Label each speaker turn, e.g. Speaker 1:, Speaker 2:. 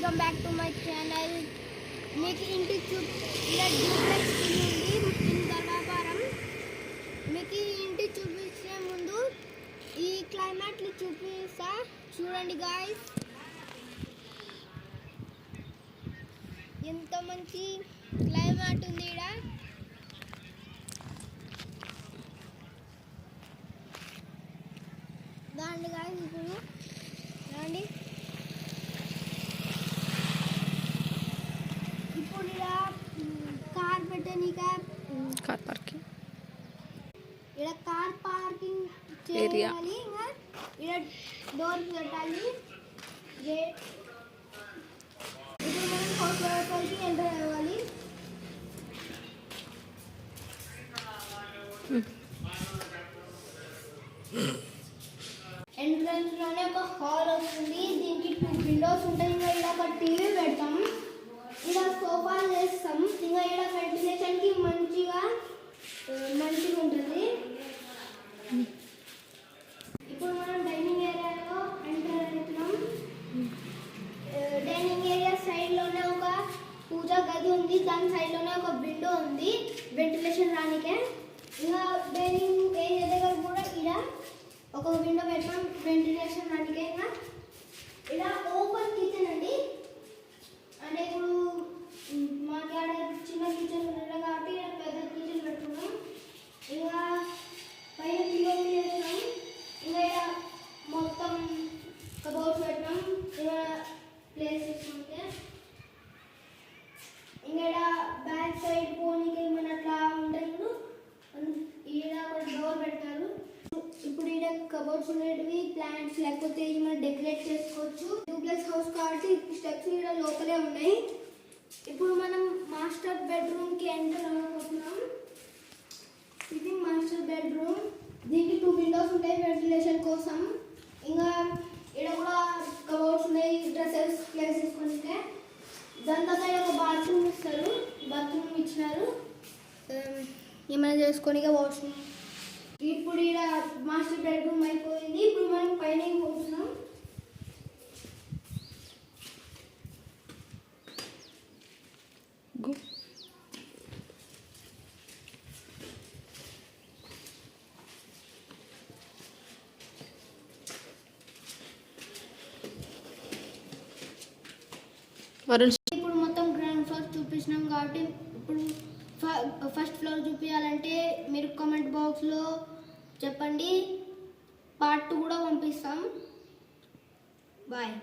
Speaker 1: Welcome back to my channel. మీకు ఇంటి ఇలా డూప్లెక్స్ ఇల్లు ఉంది ఇన్ ధర్మాపురం. మీకు ఇంటి చూపించే ముందు ఈ క్లైమేట్లు చూపిస్తా, చూడండి గాయ్స్. ఎంత మంచి క్లైమేట్ ఉంది ఇక్కడ. దాండి గాయ్స్, ఇప్పుడు రండి. ఇప్పుడు ఇలా కార్ పెట్టనీక
Speaker 2: కార్ పార్కింగ్
Speaker 1: ఇలా కార్ పార్కింగ్ చేయాలి. ఇంకా ఇలా డోర్ పెట్టాలి. గేట్ ఇప్పుడు మనం హౌస్ లోపలికి ఎంటర్ అవ్వాలి. ఎంట్రన్స్ లోనే ఒక హాల్ వస్తుంది. దీనికి 2 విండోస్ ఉంటాయి. ఇంకా ఇలా ఒక టీవీ పెడతాం. ఇలా సోఫా చేస్తాం. ఇంకా ఇలా వెంటిలేషన్కి మంచిగా ఉంటుంది. ఇప్పుడు మనం డైనింగ్ ఏరియాలో ఎంటర్ అవుతున్నాం. డైనింగ్ ఏరియా సైడ్లోనే ఒక పూజా గది ఉంది. దాని సైడ్లోనే ఒక విండో ఉంది వెంటిలేషన్ రానికే. ఇంకా డైనింగ్ ఏరియా దగ్గర కూడా ఇలా ఒక విండో పెట్టాం వెంటిలేషన్ రానికే. ఇంకా ఇలా ఓపెన్ కిచెన్ అండి. అంటే ఇప్పుడు మాకు ఆడ చిన్న కిచెన్ ఉండడం కాబట్టి ఇక్కడ పెద్ద కిచెన్ పెట్టుకున్నాం. ఇంకా పైన పిలోపి చేసినాం. ఇంకా ఇక్కడ మొత్తం కబోర్డ్స్ పెట్టినాం. ఇలా ప్లేస్ చేసుకుంటే ఇంకా ఇక్కడ బ్యాక్ సైడ్ పోనీకి ఏమైనా అట్లా ఉంటాయి. ఈడ ఒక డోర్ పెట్టారు. ఇప్పుడు ఈడ కబోర్డ్స్ ఉండేటివి ప్లాంట్స్ లేకపోతే ఏమైనా డెకరేట్ చేసుకోవచ్చు. డూప్లెక్స్ హౌస్ కాబట్టి స్టెప్స్ ఈడ లోపలే ఉన్నాయి. ఇప్పుడు మనం మాస్టర్ బెడ్రూమ్కి ఎంటర్ అవ్వబోతున్నాం. ఇది మాస్టర్ బెడ్రూమ్. దీనికి 2 విండోస్ ఉంటాయి వెంటిలేషన్ కోసం. ఇంకా ఇక్కడ కూడా కబోర్డ్స్ ఉన్నాయి డ్రెస్సెస్ ప్లేస్ చేసుకుంటే. దాని తర్వాత ఒక బాత్రూమ్ ఇస్తారు. బాత్రూమ్ ఇచ్చినారు ఏమైనా చేసుకొని వాష్రూమ్. ఇప్పుడు ఇక్కడ మాస్టర్ బెడ్రూమ్ అయిపోయింది. ఇప్పుడు మనం పైన పోతున్నాం. ఇప్పుడు మొత్తం గ్రౌండ్ ఫ్లోర్ చూపించినాం కాబట్టి ఇప్పుడు ఫస్ట్ ఫ్లోర్ చూపించాలంటే మీరు కామెంట్ బాక్స్లో చెప్పండి. పార్ట్ 2 కూడా పంపిస్తాం. బాయ్.